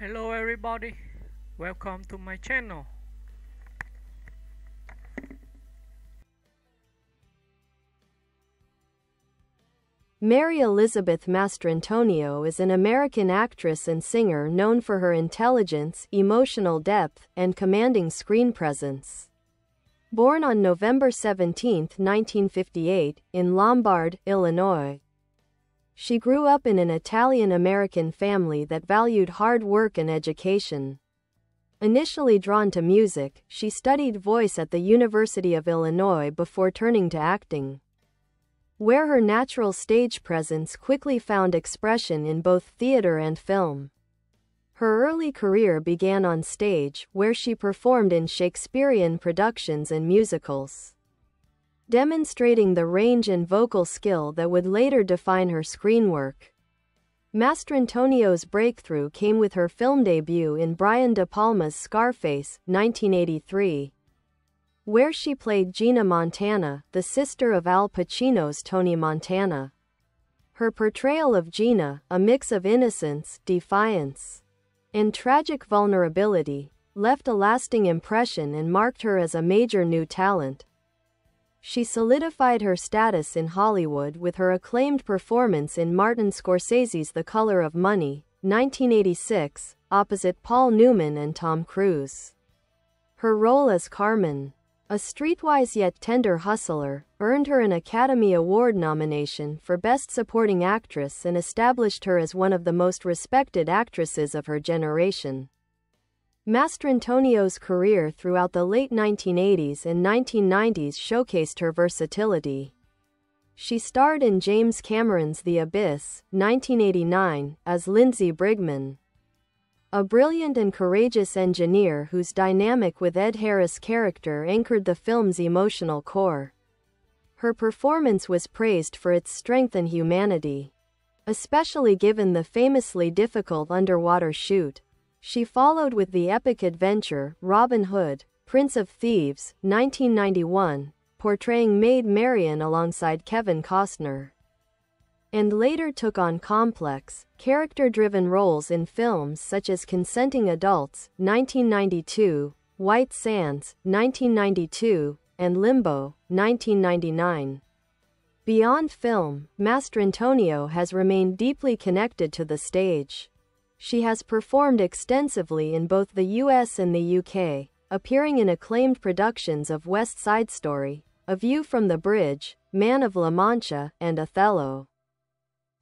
Hello everybody, welcome to my channel. Mary Elizabeth Mastrantonio is an American actress and singer known for her intelligence, emotional depth, and commanding screen presence. Born on November 17, 1958, in Lombard, Illinois, she grew up in an Italian-American family that valued hard work and education. Initially drawn to music, she studied voice at the University of Illinois before turning to acting, where her natural stage presence quickly found expression in both theater and film. Her early career began on stage, where she performed in Shakespearean productions and musicals, demonstrating the range and vocal skill that would later define her screen work. Mastrantonio's breakthrough came with her film debut in Brian De Palma's Scarface, 1983, where she played Gina Montana, the sister of Al Pacino's Tony Montana. Her portrayal of Gina, a mix of innocence, defiance, and tragic vulnerability, left a lasting impression and marked her as a major new talent. She solidified her status in Hollywood with her acclaimed performance in Martin Scorsese's The Color of Money, 1986, opposite Paul Newman and Tom Cruise. Her role as Carmen, a streetwise yet tender hustler, earned her an Academy Award nomination for Best Supporting Actress and established her as one of the most respected actresses of her generation. Mastrantonio's career throughout the late 1980s and 1990s showcased her versatility. She starred in James Cameron's The Abyss, 1989, as Lindsay Brigman, a brilliant and courageous engineer whose dynamic with Ed Harris' character anchored the film's emotional core. Her performance was praised for its strength and humanity, especially given the famously difficult underwater shoot. She followed with the epic adventure Robin Hood, Prince of Thieves, 1991, portraying Maid Marian alongside Kevin Costner, and later took on complex, character-driven roles in films such as Consenting Adults, 1992, White Sands, 1992, and Limbo, 1999. Beyond film, Mastrantonio has remained deeply connected to the stage. She has performed extensively in both the US and the UK, appearing in acclaimed productions of West Side Story, A View from the Bridge, Man of La Mancha, and Othello.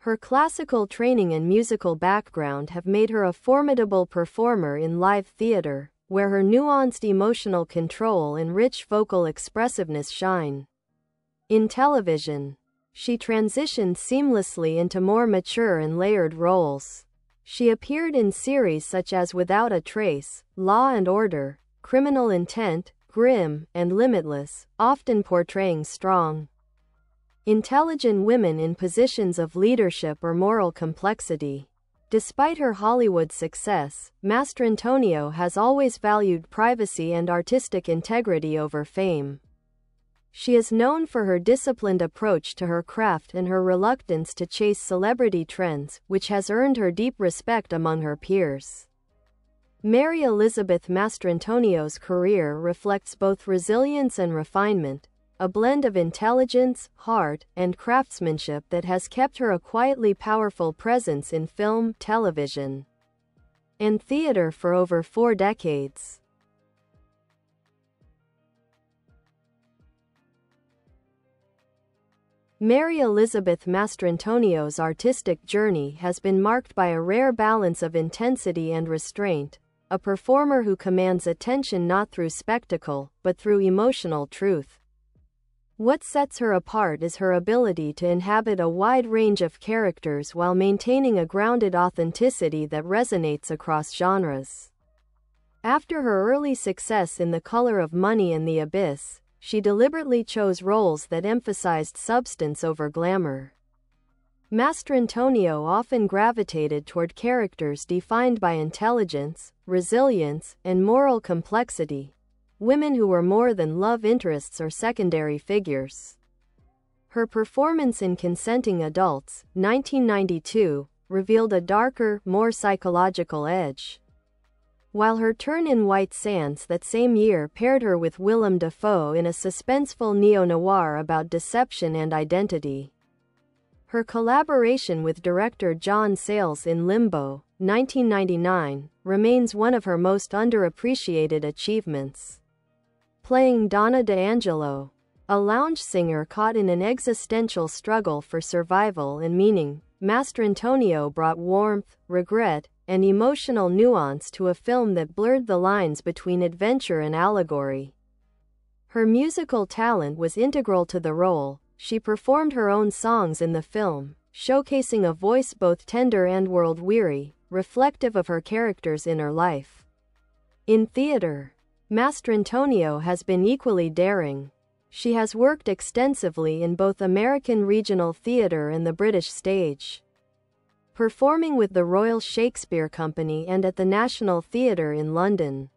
Her classical training and musical background have made her a formidable performer in live theater, where her nuanced emotional control and rich vocal expressiveness shine. In television, she transitioned seamlessly into more mature and layered roles. She appeared in series such as Without a Trace, Law and Order, Criminal Intent, Grimm, and Limitless, often portraying strong, intelligent women in positions of leadership or moral complexity. Despite her Hollywood success, Mastrantonio has always valued privacy and artistic integrity over fame. She is known for her disciplined approach to her craft and her reluctance to chase celebrity trends, which has earned her deep respect among her peers. Mary Elizabeth Mastrantonio's career reflects both resilience and refinement, a blend of intelligence, heart, and craftsmanship that has kept her a quietly powerful presence in film, television, and theater for over 4 decades. Mary Elizabeth Mastrantonio's artistic journey has been marked by a rare balance of intensity and restraint, a performer who commands attention not through spectacle, but through emotional truth. What sets her apart is her ability to inhabit a wide range of characters while maintaining a grounded authenticity that resonates across genres. After her early success in The Color of Money and The Abyss, she deliberately chose roles that emphasized substance over glamour. Mastrantonio often gravitated toward characters defined by intelligence, resilience, and moral complexity, women who were more than love interests or secondary figures. Her performance in Consenting Adults, 1992, revealed a darker, more psychological edge, while her turn in White Sands that same year paired her with Willem Dafoe in a suspenseful neo-noir about deception and identity. Her collaboration with director John Sayles in Limbo, 1999, remains one of her most underappreciated achievements. Playing Donna D'Angelo, a lounge singer caught in an existential struggle for survival and meaning, Mastrantonio brought warmth, regret, and emotional nuance to a film that blurred the lines between adventure and allegory. Her musical talent was integral to the role. She performed her own songs in the film, showcasing a voice both tender and world-weary, reflective of her character's inner life. In theater, Mastrantonio has been equally daring. She has worked extensively in both American regional theater and the British stage, performing with the Royal Shakespeare Company and at the National Theatre in London.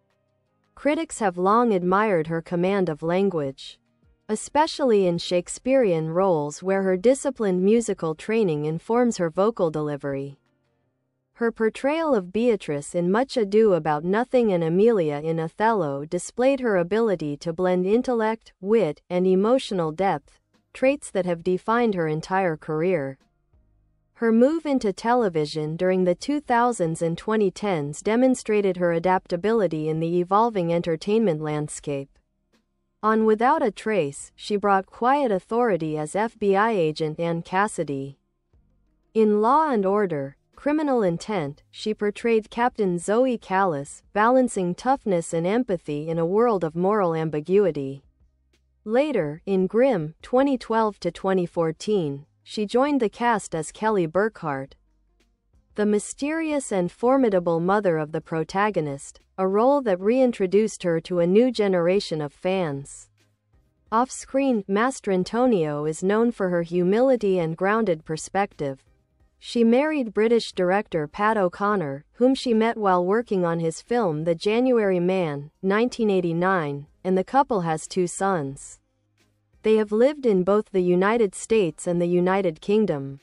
Critics have long admired her command of language, especially in Shakespearean roles where her disciplined musical training informs her vocal delivery. Her portrayal of Beatrice in Much Ado About Nothing and Emilia in Othello displayed her ability to blend intellect, wit, and emotional depth, traits that have defined her entire career. Her move into television during the 2000s and 2010s demonstrated her adaptability in the evolving entertainment landscape. On Without a Trace, she brought quiet authority as FBI agent Ann Cassidy. In Law and Order: Criminal Intent, she portrayed Captain Zoe Callis, balancing toughness and empathy in a world of moral ambiguity. Later, in Grimm, 2012-2014, she joined the cast as Kelly Burkhart, the mysterious and formidable mother of the protagonist, a role that reintroduced her to a new generation of fans. Off-screen, Mastrantonio is known for her humility and grounded perspective. She married British director Pat O'Connor, whom she met while working on his film The January Man, 1989, and the couple has 2 sons. They have lived in both the United States and the United Kingdom,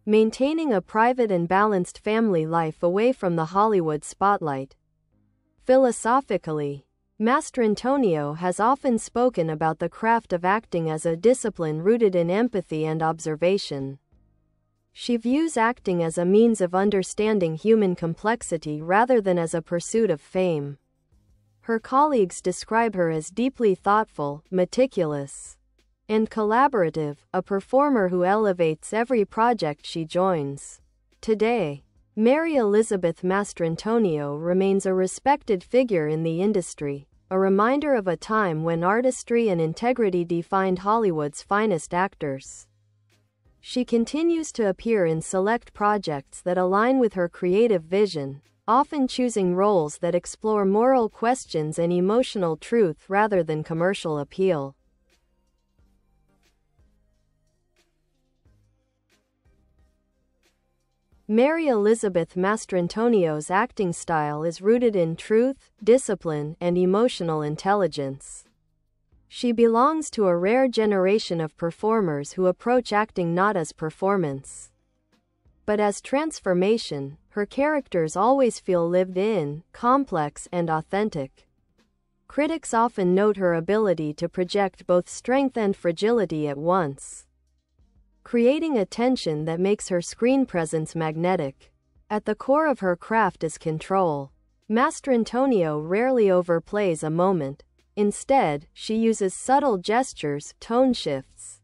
maintaining a private and balanced family life away from the Hollywood spotlight. Philosophically, Mastrantonio has often spoken about the craft of acting as a discipline rooted in empathy and observation. She views acting as a means of understanding human complexity rather than as a pursuit of fame. Her colleagues describe her as deeply thoughtful, meticulous, and collaborative, a performer who elevates every project she joins. Today, Mary Elizabeth Mastrantonio remains a respected figure in the industry, a reminder of a time when artistry and integrity defined Hollywood's finest actors. She continues to appear in select projects that align with her creative vision, often choosing roles that explore moral questions and emotional truth rather than commercial appeal. Mary Elizabeth Mastrantonio's acting style is rooted in truth, discipline, and emotional intelligence. She belongs to a rare generation of performers who approach acting not as performance, but as transformation. Her characters always feel lived in, complex, and authentic. Critics often note her ability to project both strength and fragility at once, creating a tension that makes her screen presence magnetic. At the core of her craft is control. Mastrantonio rarely overplays a moment. Instead, she uses subtle gestures, tone shifts,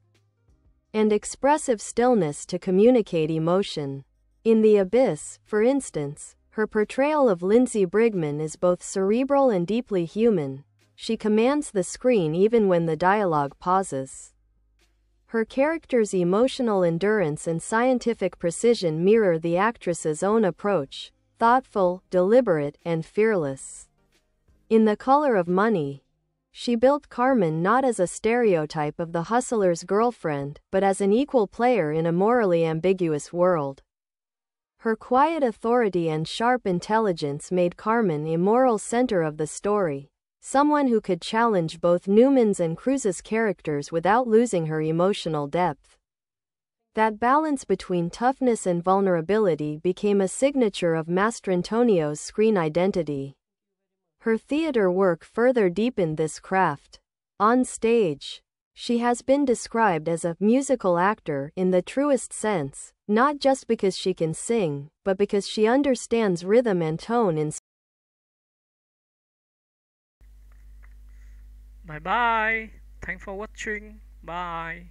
and expressive stillness to communicate emotion. In The Abyss, for instance, her portrayal of Lindsay Brigman is both cerebral and deeply human. She commands the screen even when the dialogue pauses. Her character's emotional endurance and scientific precision mirror the actress's own approach, thoughtful, deliberate, and fearless. In The Color of Money, she built Carmen not as a stereotype of the hustler's girlfriend, but as an equal player in a morally ambiguous world. Her quiet authority and sharp intelligence made Carmen a moral center of the story, someone who could challenge both Newman's and Cruz's characters without losing her emotional depth. That balance between toughness and vulnerability became a signature of Mastrantonio's screen identity. Her theater work further deepened this craft. On stage, she has been described as a musical actor in the truest sense, not just because she can sing, but because she understands rhythm and tone in. Bye bye. Thanks for watching. Bye.